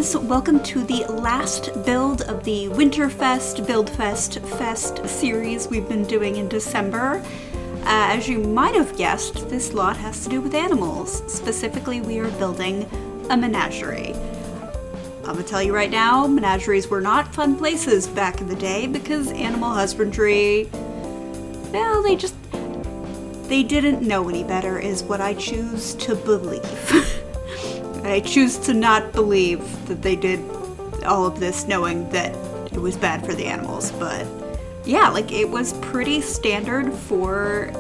guys, welcome to the last build of the Winterfest Buildfest series we've been doing in December. As you might have guessed, this lot has to do with animals. Specifically, we are building a menagerie. I'm gonna tell you right now, menageries were not fun places back in the day because animal husbandry, well, they didn't know any better is what I choose to believe. I choose to not believe that they did all of this knowing that it was bad for the animals, but yeah, like it was pretty standard for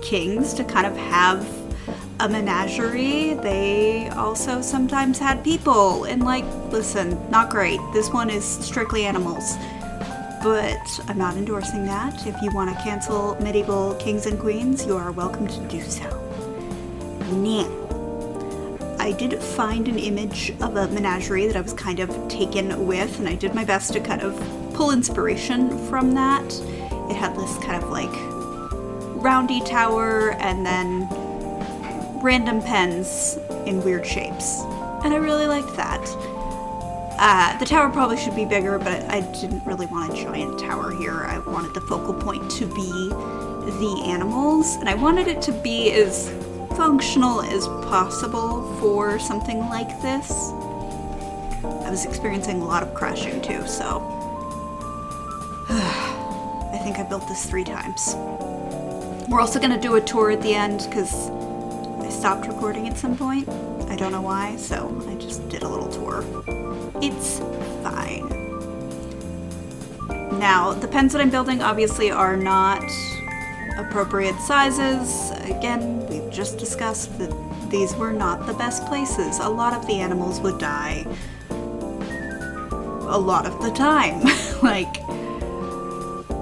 kings to kind of have a menagerie. They also sometimes had people, and like, listen, not great. This one is strictly animals, but I'm not endorsing that. If you want to cancel medieval kings and queens, you are welcome to do so. Now, I did find an image of a menagerie that I was kind of taken with, and I did my best to kind of pull inspiration from that. It had this kind of like roundy tower and then random pens in weird shapes, and I really liked that. The tower probably should be bigger, but I didn't really want a giant tower here. I wanted the focal point to be the animals, and I wanted it to be as functional as possible for something like this. I was experiencing a lot of crashing too, so I think I built this 3 times. We're also gonna do a tour at the end because I stopped recording at some point. I don't know why, so I just did a little tour. It's fine. Now, the pens that I'm building obviously are not appropriate sizes. Again, we've just discussed that these were not the best places. A lot of the animals would die a lot of the time. Like,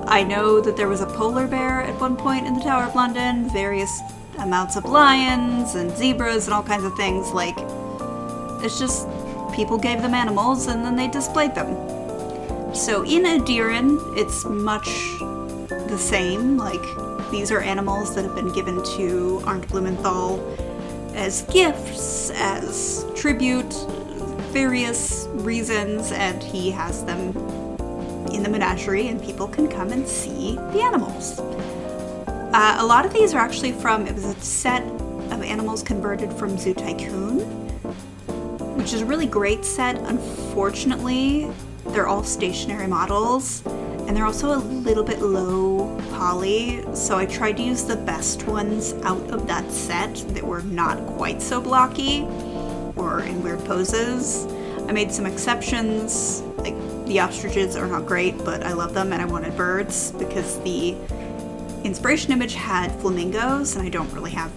I know that there was a polar bear at one point in the Tower of London, various amounts of lions and zebras and all kinds of things. Like, it's just people gave them animals and then they displayed them. So in Edirann, it's much the same. Like, these are animals that have been given to Arndt Blumenthal as gifts, as tribute, various reasons, and he has them in the menagerie and people can come and see the animals. A lot of these are actually it was a set of animals converted from Zoo Tycoon, which is a really great set. Unfortunately, they're all stationary models, and they're also a little bit low poly, so I tried to use the best ones out of that set that were not quite so blocky or in weird poses. I made some exceptions, like the ostriches are not great, but I love them, and I wanted birds because the inspiration image had flamingos, and I don't really have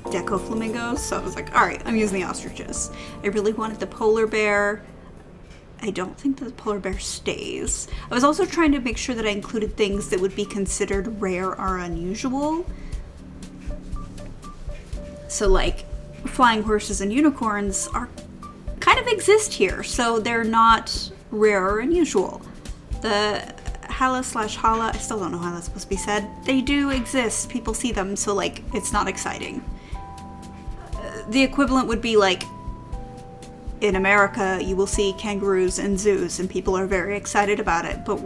deco flamingos, so I was like, alright, I'm using the ostriches. I really wanted the polar bear. I don't think that the polar bear stays. I was also trying to make sure that I included things that would be considered rare or unusual. So like flying horses and unicorns are kind of exist here, so they're not rare or unusual. The Hala/Hala, I still don't know how that's supposed to be said. They do exist, people see them, so like it's not exciting. The equivalent would be like, in America, you will see kangaroos in zoos, and people are very excited about it. But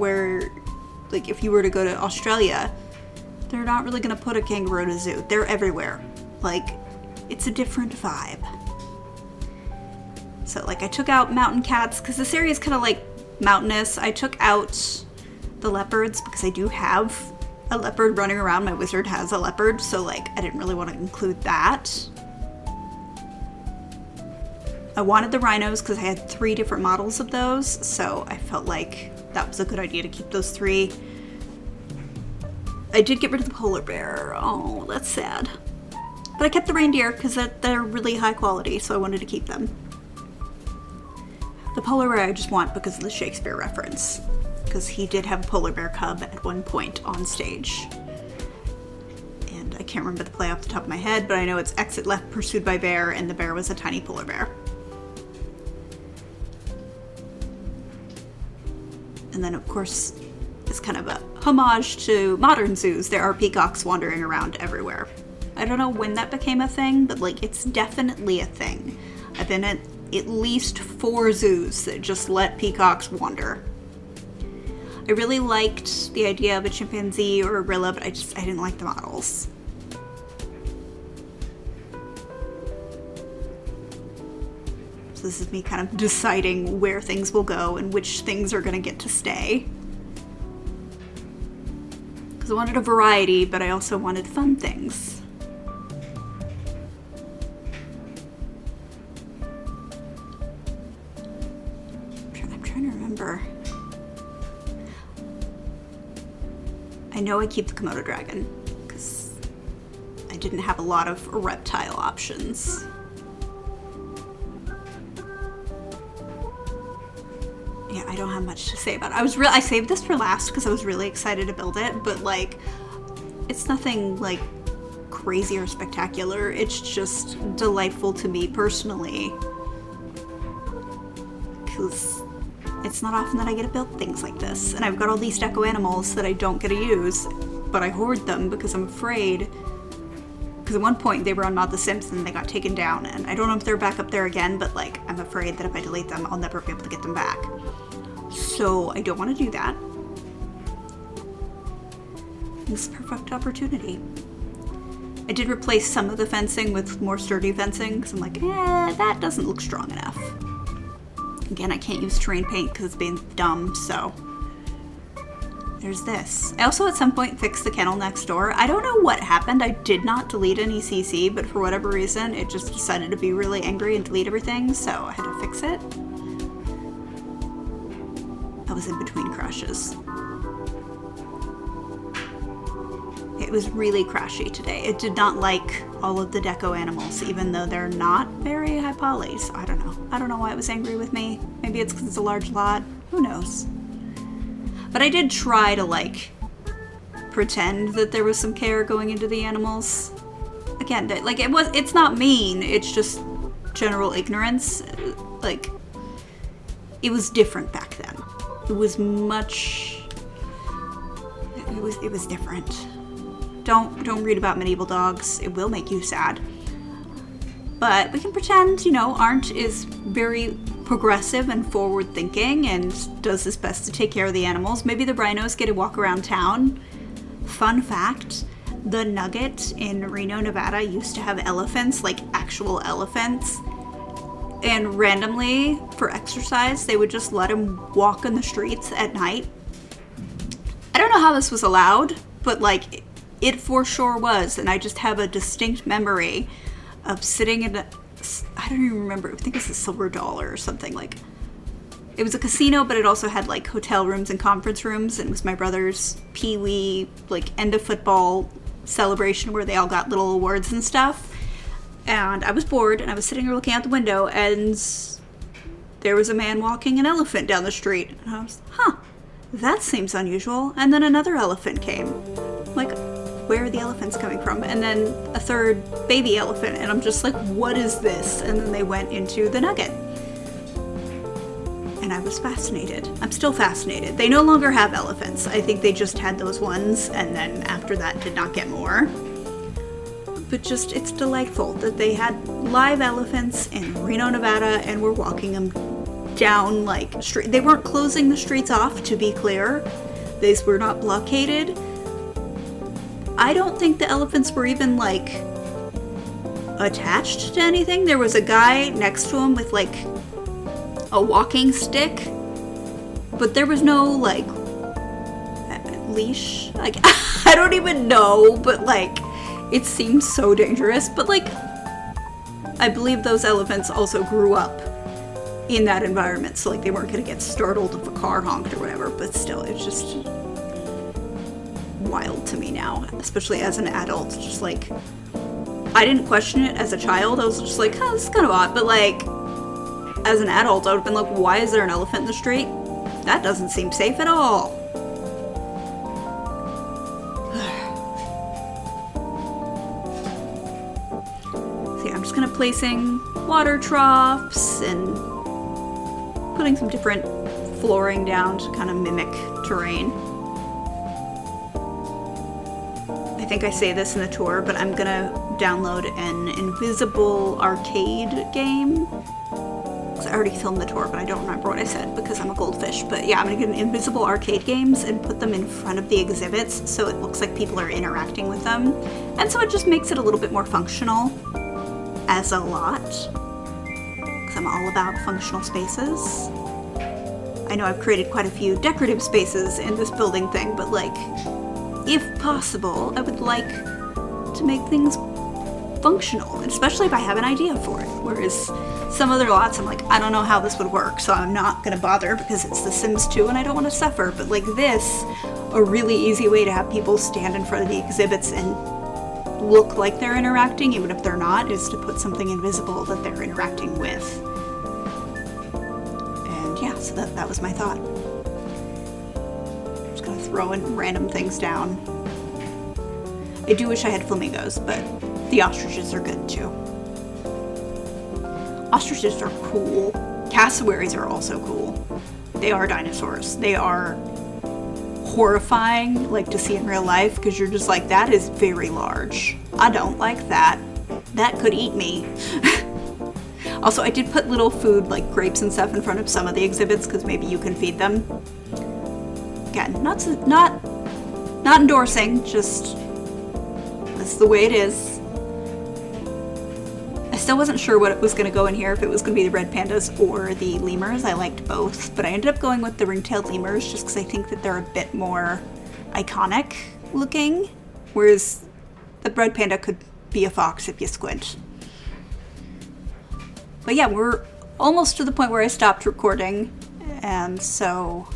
like, if you were to go to Australia, they're not really gonna put a kangaroo in a zoo. They're everywhere. Like, it's a different vibe. So, like, I took out mountain cats, because this area is kind of, like, mountainous. I took out the leopards, because I do have a leopard running around. My wizard has a leopard, so, like, I didn't really want to include that. I wanted the rhinos because I had 3 different models of those, so I felt like that was a good idea to keep those 3. I did get rid of the polar bear. Oh, that's sad. But I kept the reindeer because they're really high quality, so I wanted to keep them. The polar bear I just want because of the Shakespeare reference, because he did have a polar bear cub at one point on stage. And I can't remember the play off the top of my head, but I know it's exit left pursued by bear, and the bear was a tiny polar bear. And then, of course, it's kind of a homage to modern zoos. There are peacocks wandering around everywhere. I don't know when that became a thing, but like, it's definitely a thing. I've been at at least 4 zoos that just let peacocks wander. I really liked the idea of a chimpanzee or a gorilla, but I didn't like the models. So this is me kind of deciding where things will go and which things are going to get to stay. Because I wanted a variety, but I also wanted fun things. I'm trying to remember. I know I keep the Komodo dragon because I didn't have a lot of reptile options. Yeah, I don't have much to say about it. I saved this for last because I was really excited to build it, but like, it's nothing like crazy or spectacular. It's just delightful to me personally because it's not often that I get to build things like this. And I've got all these deco animals that I don't get to use, but I hoard them because I'm afraid. Because at one point they were on Mod the Sims and they got taken down, and I don't know if they're back up there again, but like, I'm afraid that if I delete them, I'll never be able to get them back. So I don't want to do that. This is a perfect opportunity. I did replace some of the fencing with more sturdy fencing because I'm like, that doesn't look strong enough. Again, I can't use terrain paint because it's being dumb, so there's this. I also at some point fixed the kennel next door. I don't know what happened. I did not delete any CC, but for whatever reason, it just decided to be really angry and delete everything, so I had to fix it. I was in between crashes. It was really crashy today. It did not like all of the deco animals, even though they're not very high poly, so I don't know. I don't know why it was angry with me. Maybe it's because it's a large lot. Who knows? But I did try to, like, pretend that there was some care going into the animals. Again, like, it's not mean, it's just general ignorance. Like, it was different back then. It was much... It was different. Don't read about medieval dogs. It will make you sad. But we can pretend, you know, Arndt is very progressive and forward-thinking and does his best to take care of the animals. Maybe the rhinos get to walk around town. Fun fact, the Nugget in Reno, Nevada used to have elephants, like actual elephants. And randomly, for exercise, they would just let him walk in the streets at night. I don't know how this was allowed, but like, it for sure was. And I just have a distinct memory of sitting in I don't even remember, I think it's a Silver Dollar or something. Like, it was a casino, but it also had like hotel rooms and conference rooms, and it was my brother's Pee-wee, like, end of football celebration where they all got little awards and stuff. And I was bored, and I was sitting there looking out the window, and there was a man walking an elephant down the street. And I was, that seems unusual. And then another elephant came. Like, where are the elephants coming from? And then a third baby elephant, and I'm just like, what is this? And then they went into the Nugget. And I was fascinated. I'm still fascinated. They no longer have elephants. I think they just had those ones, and then after that did not get more. But just, it's delightful that they had live elephants in Reno, Nevada, and were walking them down, like, street. They weren't closing the streets off, to be clear. These were not blockaded. I don't think the elephants were even, like, attached to anything. There was a guy next to him with, like, a walking stick, but there was no, like, leash. Like, I don't even know, but, like, it seems so dangerous. But, like, I believe those elephants also grew up in that environment, so, like, they weren't gonna get startled if a car honked or whatever, but still, it's just wild to me now, especially as an adult. Just like, I didn't question it as a child. I was just like, this is kind of odd, but like, as an adult, I would have been like, why is there an elephant in the street? That doesn't seem safe at all. See, I'm just kind of placing water troughs and putting some different flooring down to kind of mimic terrain. I think I say this in the tour, but I'm gonna download an invisible arcade game because I already filmed the tour, but I don't remember what I said because I'm a goldfish. But yeah, I'm gonna get invisible arcade games and put them in front of the exhibits so it looks like people are interacting with them. And so it just makes it a little bit more functional as a lot, because I'm all about functional spaces. I know I've created quite a few decorative spaces in this building thing, but like, if possible, I would like to make things functional, especially if I have an idea for it. Whereas some other lots, I'm like, I don't know how this would work, so I'm not gonna bother because it's The Sims 2 and I don't want to suffer. But like this, a really easy way to have people stand in front of the exhibits and look like they're interacting, even if they're not, is to put something invisible that they're interacting with. And yeah, so that was my thought. I'm just gonna throw in random things down. I do wish I had flamingos, but the ostriches are good too. Ostriches are cool. Cassowaries are also cool. They are dinosaurs. They are horrifying, like, to see in real life, because you're just like, that is very large. I don't like that. That could eat me. Also, I did put little food, like grapes and stuff, in front of some of the exhibits, because maybe you can feed them. Again, not endorsing, just that's the way it is. I still wasn't sure what it was going to go in here, if it was going to be the red pandas or the lemurs. I liked both, but I ended up going with the ring-tailed lemurs just because I think that they're a bit more iconic looking, whereas the red panda could be a fox if you squint. But yeah, we're almost to the point where I stopped recording, and so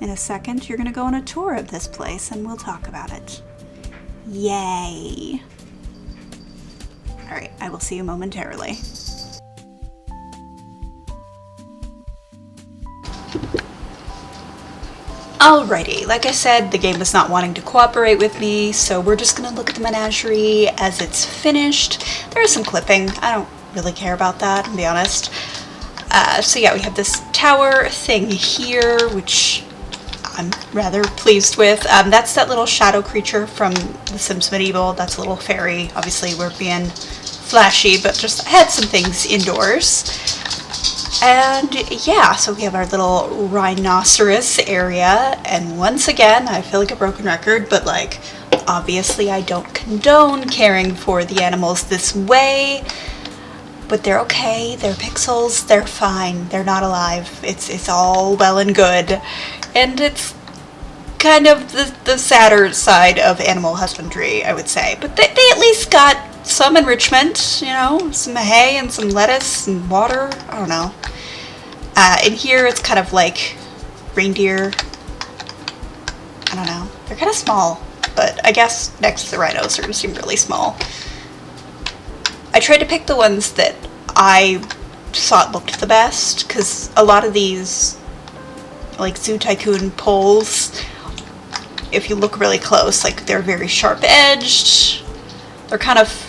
in a second you're going to go on a tour of this place and we'll talk about it. Yay! Alright, I will see you momentarily. Alrighty, like I said, the game was not wanting to cooperate with me, so we're just gonna look at the menagerie as it's finished. There is some clipping. I don't really care about that, to be honest. So yeah, we have this tower thing here, which I'm rather pleased with. That's that little shadow creature from The Sims Medieval. That's a little fairy. Obviously, we're being flashy, but just had some things indoors. And yeah, so we have our little rhinoceros area. And once again, I feel like a broken record, but like, obviously I don't condone caring for the animals this way. But they're okay, they're pixels, they're fine, they're not alive. It's all well and good. And it's kind of the sadder side of animal husbandry, I would say. But they at least got some enrichment, you know, some hay and some lettuce and water, I don't know. In here it's kind of like reindeer, I don't know, they're kind of small, but I guess next to the rhinos they seem really small. I tried to pick the ones that I thought looked the best, because a lot of these, like Zoo Tycoon poles, if you look really close, like they're very sharp edged, they're kind of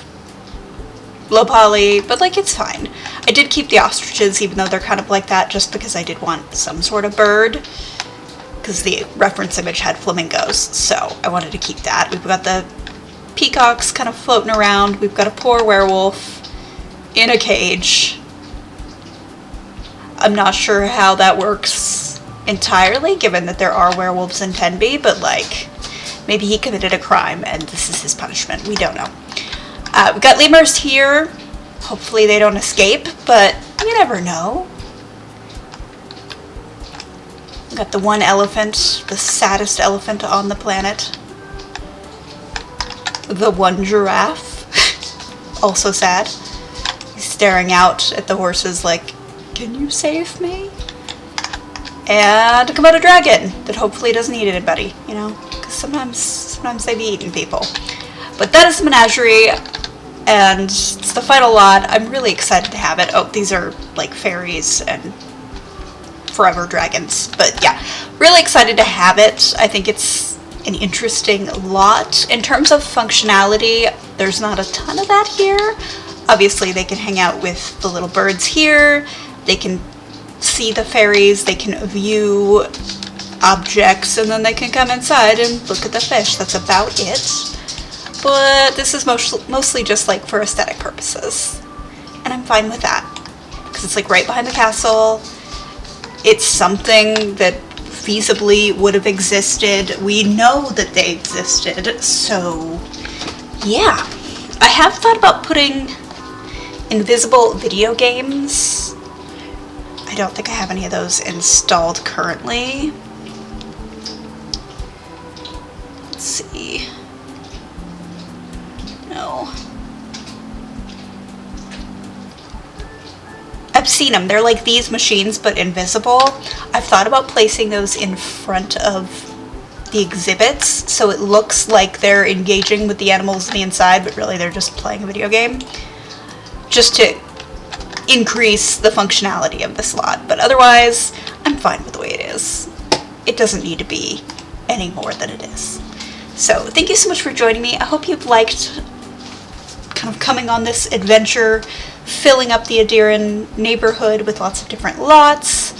low poly, but like it's fine. I did keep the ostriches even though they're kind of like that, just because I did want some sort of bird, because the reference image had flamingos, so I wanted to keep that. We've got the peacocks kind of floating around. We've got a poor werewolf in a cage. I'm not sure how that works entirely, given that there are werewolves in Tenby, but like, maybe he committed a crime and this is his punishment. We don't know. We've got lemurs here. Hopefully they don't escape, but you never know. We've got the one elephant, the saddest elephant on the planet. The one giraffe, also sad. He's staring out at the horses like, can you save me? And a Komodo dragon that hopefully doesn't eat anybody, you know, because sometimes they be eating people. But that is the menagerie, and it's the final lot. I'm really excited to have it. Oh, these are like fairies and forever dragons, but yeah, really excited to have it. I think it's an interesting lot. In terms of functionality, there's not a ton of that here. Obviously, they can hang out with the little birds here. They can see the fairies. They can view objects, and then they can come inside and look at the fish. That's about it. But this is mostly just like for aesthetic purposes. And I'm fine with that. because it's like right behind the castle. It's something that feasibly would have existed. We know that they existed, so yeah. I have thought about putting invisible video games. I don't think I have any of those installed currently. Let's see. No. I've seen them. They're like these machines, but invisible. I've thought about placing those in front of the exhibits, so it looks like they're engaging with the animals on the inside, but really they're just playing a video game. Just to increase the functionality of this lot. But otherwise, I'm fine with the way it is. It doesn't need to be any more than it is. So, thank you so much for joining me. I hope you've liked kind of coming on this adventure, filling up the Edirann neighborhood with lots of different lots.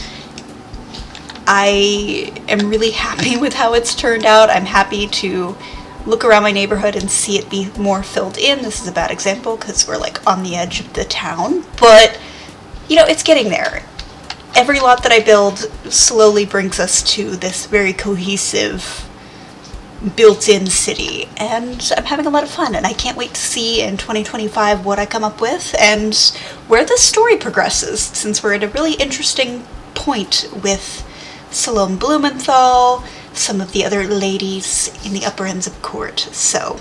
I am really happy with how it's turned out. I'm happy to look around my neighborhood and see it be more filled in. This is a bad example because we're like on the edge of the town, but you know, it's getting there. Every lot that I build slowly brings us to this very cohesive built-in city, and I'm having a lot of fun, and I can't wait to see in 2025 what I come up with and where the story progresses, since we're at a really interesting point with Salome Blumenthal, some of the other ladies in the upper ends of court. So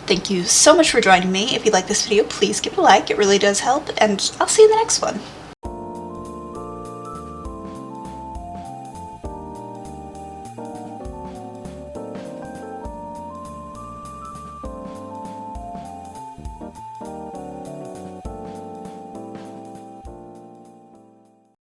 thank you so much for joining me. If you like this video, please give it a like. It really does help, and I'll see you in the next one.